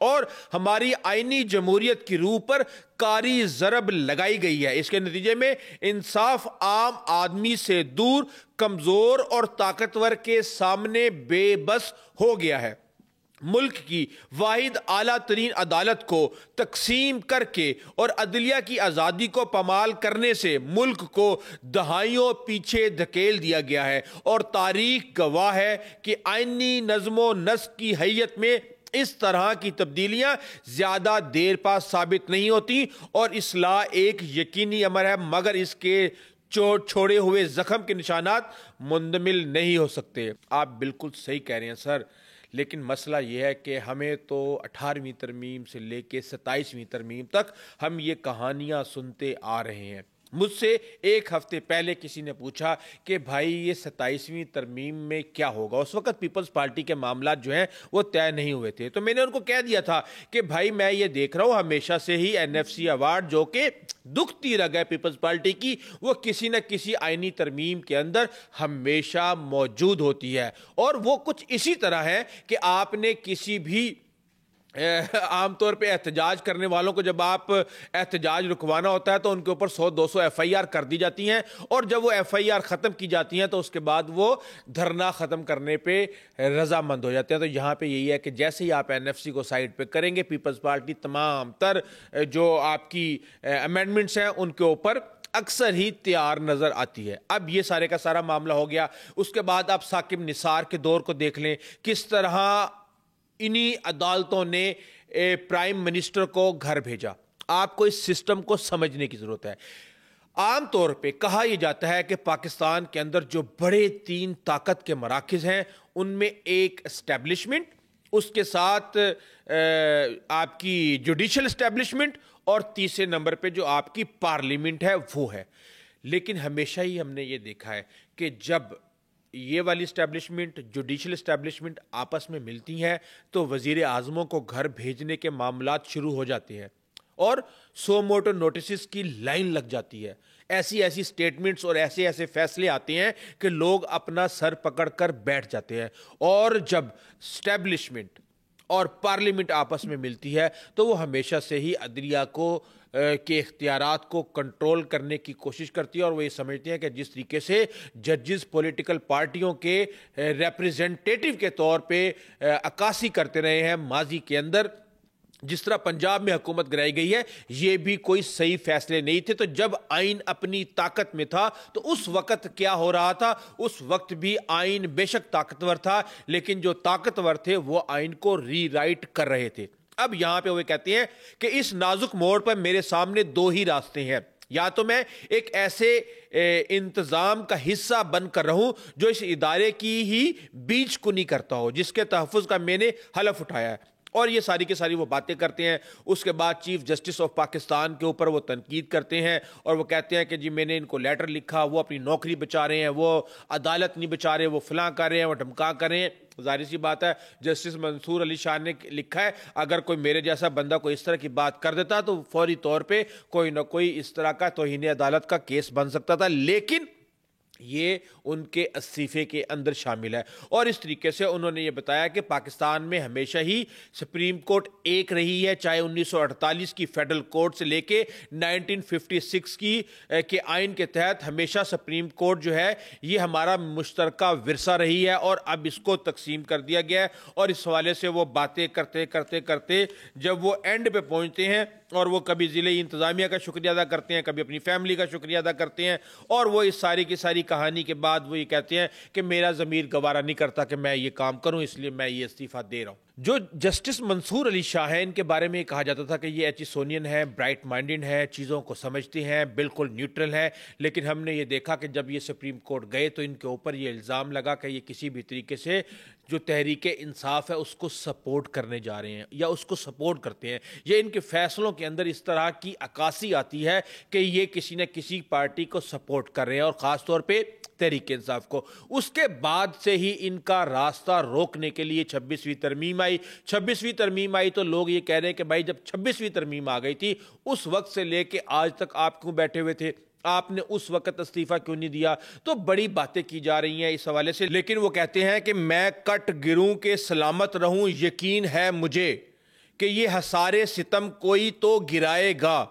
اور ہماری آئینی جمہوریت کی روح پر کاری ضرب لگائی گئی ہے۔ اس کے نتیجے میں انصاف عام آدمی سے دور، کمزور اور طاقتور کے سامنے بے بس ہو گیا ہے۔ ملک کی واحد اعلیٰ ترین عدالت کو تقسیم کر کے اور عدلیہ کی آزادی کو پامال کرنے سے ملک کو دہائیوں پیچھے دھکیل دیا گیا ہے، اور تاریخ گواہ ہے کہ آئینی نظم و نسق کی حیت میں اس طرح کی تبدیلیاں زیادہ دیر پا ثابت نہیں ہوتی، اور اصلاح ایک یقینی امر ہے، مگر اس کے چھوڑے ہوئے زخم کے نشانات مندمل نہیں ہو سکتے۔ آپ بالکل صحیح کہہ رہے ہیں سر، لیکن مسئلہ یہ ہے کہ ہمیں تو 18ویں ترمیم سے لے کے 27ویں ترمیم تک ہم یہ کہانیاں سنتے آ رہے ہیں۔ مجھ سے ایک ہفتے پہلے کسی نے پوچھا کہ بھائی یہ 27ویں ترمیم میں کیا ہوگا۔ اس وقت پیپلز پارٹی کے معاملات جو ہیں وہ طے نہیں ہوئے تھے، تو میں نے ان کو کہہ دیا تھا کہ بھائی میں یہ دیکھ رہا ہوں ہمیشہ سے ہی NFC ایوارڈ جو کہ دکھتی رگ ہے پیپلز پارٹی کی، وہ کسی نہ کسی آئینی ترمیم کے اندر ہمیشہ موجود ہوتی ہے، اور وہ کچھ اسی طرح ہے کہ آپ نے کسی بھی عام طور پہ احتجاج کرنے والوں کو جب آپ احتجاج رکوانا ہوتا ہے تو ان کے اوپر 100-200 FIR کر دی جاتی ہیں، اور جب وہ FIR ختم کی جاتی ہیں تو اس کے بعد وہ دھرنا ختم کرنے پہ رضامند ہو جاتے ہیں۔ تو یہاں پہ یہی ہے کہ جیسے ہی آپ NFC کو سائڈ پہ کریں گے، پیپلز پارٹی تمام تر جو آپ کی امینڈمنٹس ہیں ان کے اوپر اکثر ہی تیار نظر آتی ہے۔ اب یہ سارے کا سارا معاملہ ہو گیا۔ اس کے بعد آپ ثاقب نثار کے دور کو دیکھ لیں، کس طرح انہی عدالتوں نے پرائم منسٹر کو گھر بھیجا۔ آپ کو اس سسٹم کو سمجھنے کی ضرورت ہے۔ عام طور پہ کہا یہ جاتا ہے کہ پاکستان کے اندر جو بڑے 3 طاقت کے مراکز ہیں، ان میں ایک اسٹیبلشمنٹ، اس کے ساتھ آپ کی جوڈیشل اسٹیبلشمنٹ، اور تیسرے نمبر پہ جو آپ کی پارلیمنٹ ہے وہ ہے۔ لیکن ہمیشہ ہی ہم نے یہ دیکھا ہے کہ جب یہ والی اسٹیبلشمنٹ، جوڈیشل اسٹیبلشمنٹ آپس میں ملتی ہیں تو وزیر اعظموں کو گھر بھیجنے کے معاملات شروع ہو جاتے ہیں، اور سو موٹو نوٹسز کی لائن لگ جاتی ہے۔ ایسی سٹیٹمنٹس اور ایسے فیصلے آتے ہیں کہ لوگ اپنا سر پکڑ کر بیٹھ جاتے ہیں، اور جب اسٹیبلشمنٹ اور پارلیمنٹ آپس میں ملتی ہے تو وہ ہمیشہ سے ہی عدلیہ کے اختیارات کو کنٹرول کرنے کی کوشش کرتی ہے، اور وہ یہ سمجھتے ہیں کہ جس طریقے سے ججز پولیٹیکل پارٹیوں کے ریپریزنٹیٹیو کے طور پہ عکاسی کرتے رہے ہیں ماضی کے اندر، جس طرح پنجاب میں حکومت گرائی گئی ہے، یہ بھی کوئی صحیح فیصلے نہیں تھے۔ تو جب آئین اپنی طاقت میں تھا تو اس وقت کیا ہو رہا تھا؟ اس وقت بھی آئین بے شک طاقتور تھا، لیکن جو طاقتور تھے وہ آئین کو ری رائٹ کر رہے تھے۔ اب یہاں پہ وہ کہتے ہیں کہ اس نازک موڑ پر میرے سامنے 2 ہی راستے ہیں، یا تو میں ایک ایسے انتظام کا حصہ بن کر رہوں جو اس ادارے کی ہی بیچ کنی کرتا ہو، جس کے تحفظ کا میں نے حلف اٹھایا ہے، اور یہ ساری کی ساری وہ باتیں کرتے ہیں۔ اس کے بعد چیف جسٹس آف پاکستان کے اوپر وہ تنقید کرتے ہیں، اور وہ کہتے ہیں کہ جی میں نے ان کو لیٹر لکھا، وہ اپنی نوکری بچا رہے ہیں، وہ عدالت نہیں بچا رہے، وہ فلاں کر رہے ہیں، وہ دھمکا کر رہے ہیں۔ ظاہر سی بات ہے، جسٹس منصور علی شاہ نے لکھا ہے اگر کوئی میرے جیسا بندہ کوئی اس طرح کی بات کر دیتا تو فوری طور پہ کوئی نہ کوئی اس طرح کا توہین عدالت کا کیس بن سکتا تھا، لیکن یہ ان کے استعفے کے اندر شامل ہے۔ اور اس طریقے سے انہوں نے یہ بتایا کہ پاکستان میں ہمیشہ ہی سپریم کورٹ ایک رہی ہے، چاہے 1948 کی فیڈرل کورٹ سے لے کے 1956 کے آئین کے تحت ہمیشہ سپریم کورٹ جو ہے یہ ہمارا مشترکہ ورثہ رہی ہے، اور اب اس کو تقسیم کر دیا گیا ہے۔ اور اس حوالے سے وہ باتیں کرتے جب وہ اینڈ پہ پہنچتے ہیں، اور وہ کبھی ضلعی انتظامیہ کا شکریہ ادا کرتے ہیں، کبھی اپنی فیملی کا شکریہ ادا کرتے ہیں، اور وہ اس ساری کی ساری کہانی کے بعد وہ یہ کہتے ہیں کہ میرا ضمیر گوارا نہیں کرتا کہ میں یہ کام کروں، اس لیے میں یہ استعفیٰ دے رہا ہوں۔ جو جسٹس منصور علی شاہ ہیں، ان کے بارے میں کہا جاتا تھا کہ یہ ایچیسونین ہے، برائٹ مائنڈڈ ہے، چیزوں کو سمجھتے ہیں، بالکل نیوٹرل ہے، لیکن ہم نے یہ دیکھا کہ جب یہ سپریم کورٹ گئے تو ان کے اوپر یہ الزام لگا کہ یہ کسی بھی طریقے سے جو تحریک انصاف ہے اس کو سپورٹ کرنے جا رہے ہیں یا اس کو سپورٹ کرتے ہیں، یہ ان کے فیصلوں کے اندر اس طرح کی عکاسی آتی ہے کہ یہ کسی نہ کسی پارٹی کو سپورٹ کر رہے ہیں، اور خاص طور پہ تحریک انصاف کو۔ اس کے بعد سے ہی ان کا راستہ روکنے کے لیے 26ویں ترمیم آئی۔ 26ویں ترمیم آئی تو لوگ یہ کہہ رہے ہیں کہ بھائی جب 26ویں ترمیم آ گئی تھی اس وقت سے لے کے آج تک آپ کیوں بیٹھے ہوئے تھے؟ آپ نے اس وقت استعفیٰ کیوں نہیں دیا؟ تو بڑی باتیں کی جا رہی ہیں اس حوالے سے، لیکن وہ کہتے ہیں کہ میں کٹ گروں کے سلامت رہوں، یقین ہے مجھے کہ یہ حصار ستم کوئی تو گرائے گا،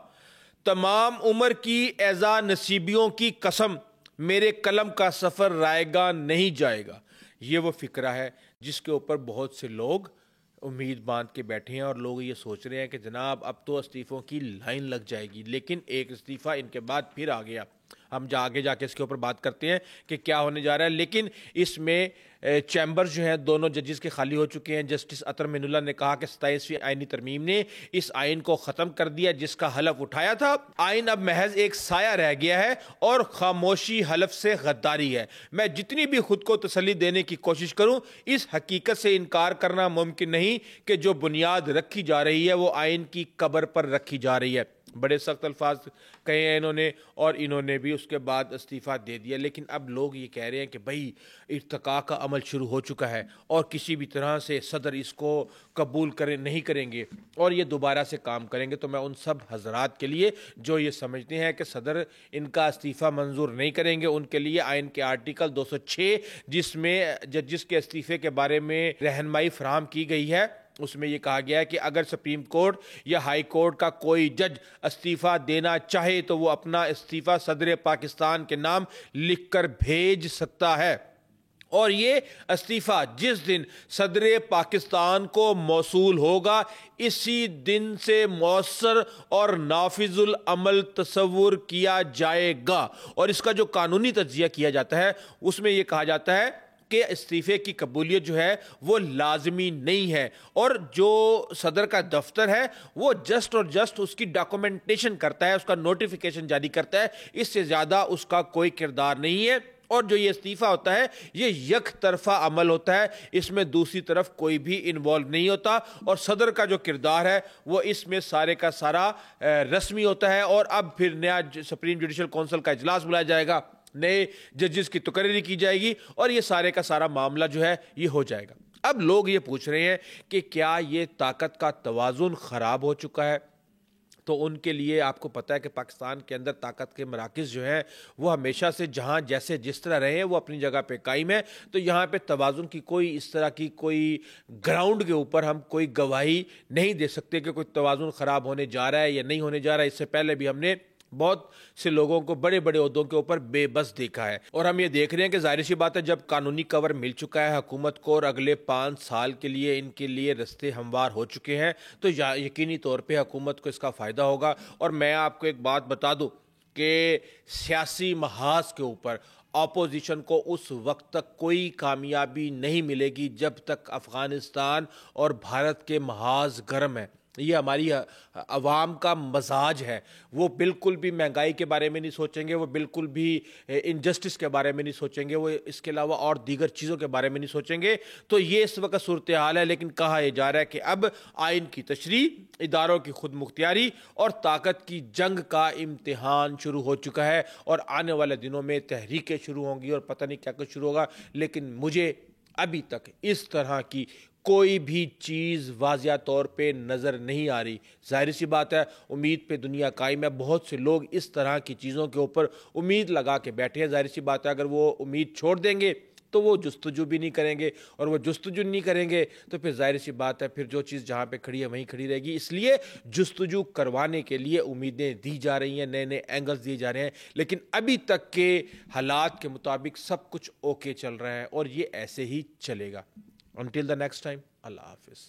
تمام عمر کی ایزا نصیبیوں کی قسم، میرے قلم کا سفر رائے گا نہیں جائے گا۔ یہ وہ فکرہ ہے جس کے اوپر بہت سے لوگ امید باندھ کے بیٹھے ہیں، اور لوگ یہ سوچ رہے ہیں کہ جناب اب تو استعفوں کی لائن لگ جائے گی، لیکن ایک استعفیٰ ان کے بعد پھر آ گیا۔ ہم آگے جا کے اس کے اوپر بات کرتے ہیں کہ کیا ہونے جا رہا ہے، لیکن اس میں چیمبر جو ہیں دونوں ججز کے خالی ہو چکے ہیں۔ جسٹس اطہر معین اللہ نے کہا کہ 27ویں آئینی ترمیم نے اس آئین کو ختم کر دیا جس کا حلف اٹھایا تھا، آئین اب محض ایک سایہ رہ گیا ہے اور خاموشی حلف سے غداری ہے۔ میں جتنی بھی خود کو تسلی دینے کی کوشش کروں، اس حقیقت سے انکار کرنا ممکن نہیں کہ جو بنیاد رکھی جا رہی ہے وہ آئین کی قبر پر رکھی جا رہی ہے۔ بڑے سخت الفاظ کہے ہیں انہوں نے، اور انہوں نے بھی اس کے بعد استعفیٰ دے دیا، لیکن اب لوگ یہ کہہ رہے ہیں کہ بھائی ارتقاء کا عمل شروع ہو چکا ہے اور کسی بھی طرح سے صدر اس کو قبول نہیں کریں گے اور یہ دوبارہ سے کام کریں گے۔ تو میں ان سب حضرات کے لیے جو یہ سمجھتے ہیں کہ صدر ان کا استعفیٰ منظور نہیں کریں گے، ان کے لیے آئین کے آرٹیکل 206 جس میں ججز کے استعفے کے بارے میں رہنمائی فراہم کی گئی ہے، اس میں یہ کہا گیا ہے کہ اگر سپریم کورٹ یا ہائی کورٹ کا کوئی جج استعفیٰ دینا چاہے تو وہ اپنا استعفیٰ صدر پاکستان کے نام لکھ کر بھیج سکتا ہے، اور یہ استعفیٰ جس دن صدر پاکستان کو موصول ہوگا اسی دن سے مؤثر اور نافذ العمل تصور کیا جائے گا۔ اور اس کا جو قانونی تجزیہ کیا جاتا ہے اس میں یہ کہا جاتا ہے کہ استعفے کی قبولیت جو ہے وہ لازمی نہیں ہے، اور جو صدر کا دفتر ہے وہ جسٹ اور جسٹ اس کی ڈاکومنٹیشن کرتا ہے، اس کا نوٹیفیکیشن جاری کرتا ہے، اس سے زیادہ اس کا کوئی کردار نہیں ہے۔ اور جو یہ استعفیٰ ہوتا ہے یہ یک طرفہ عمل ہوتا ہے، اس میں دوسری طرف کوئی بھی انوالو نہیں ہوتا، اور صدر کا جو کردار ہے وہ اس میں سارے کا سارا رسمی ہوتا ہے۔ اور اب پھر نیا سپریم جوڈیشل کونسل کا اجلاس بلایا جائے گا، نئے ججز کی تقرری کی جائے گی، اور یہ سارے کا سارا معاملہ جو ہے یہ ہو جائے گا۔ اب لوگ یہ پوچھ رہے ہیں کہ کیا یہ طاقت کا توازن خراب ہو چکا ہے؟ تو ان کے لیے آپ کو پتہ ہے کہ پاکستان کے اندر طاقت کے مراکز جو ہیں وہ ہمیشہ سے جہاں جیسے جس طرح رہے ہیں وہ اپنی جگہ پہ قائم ہے، تو یہاں پہ توازن کی کوئی اس طرح کی کوئی گراؤنڈ کے اوپر ہم کوئی گواہی نہیں دے سکتے کہ کوئی توازن خراب ہونے جا رہا ہے یا نہیں ہونے جا رہا ہے۔ اس سے پہلے بھی ہم نے بہت سے لوگوں کو بڑے بڑے عہدوں کے اوپر بے بس دیکھا ہے، اور ہم یہ دیکھ رہے ہیں کہ ظاہر سی بات ہے جب قانونی کور مل چکا ہے حکومت کو اور اگلے 5 سال کے لیے ان کے لیے رستے ہموار ہو چکے ہیں، تو یقینی طور پہ حکومت کو اس کا فائدہ ہوگا۔ اور میں آپ کو ایک بات بتا دوں کہ سیاسی محاذ کے اوپر اپوزیشن کو اس وقت تک کوئی کامیابی نہیں ملے گی جب تک افغانستان اور بھارت کے محاذ گرم ہے۔ یہ ہماری عوام کا مزاج ہے، وہ بالکل بھی مہنگائی کے بارے میں نہیں سوچیں گے، وہ بالکل بھی انجسٹس کے بارے میں نہیں سوچیں گے، وہ اس کے علاوہ اور دیگر چیزوں کے بارے میں نہیں سوچیں گے۔ تو یہ اس وقت صورتحال ہے، لیکن کہا یہ جا رہا ہے کہ اب آئین کی تشریح، اداروں کی خود مختاری اور طاقت کی جنگ کا امتحان شروع ہو چکا ہے، اور آنے والے دنوں میں تحریکیں شروع ہوں گی اور پتہ نہیں کیا کچھ شروع ہوگا، لیکن مجھے ابھی تک اس طرح کی کوئی بھی چیز واضح طور پہ نظر نہیں آ رہی۔ ظاہر سی بات ہے امید پہ دنیا قائم ہے، بہت سے لوگ اس طرح کی چیزوں کے اوپر امید لگا کے بیٹھے ہیں۔ ظاہر سی بات ہے اگر وہ امید چھوڑ دیں گے تو وہ جستجو بھی نہیں کریں گے، اور وہ جستجو نہیں کریں گے تو پھر ظاہر سی بات ہے پھر جو چیز جہاں پہ کھڑی ہے وہیں کھڑی رہے گی۔ اس لیے جستجو کروانے کے لیے امیدیں دی جا رہی ہیں، نئے نئے اینگلز دیے جا رہے ہیں، لیکن ابھی تک کے حالات کے مطابق سب کچھ اوکے چل رہا ہے اور یہ ایسے ہی چلے گا۔ Until the next time, Allah Hafiz.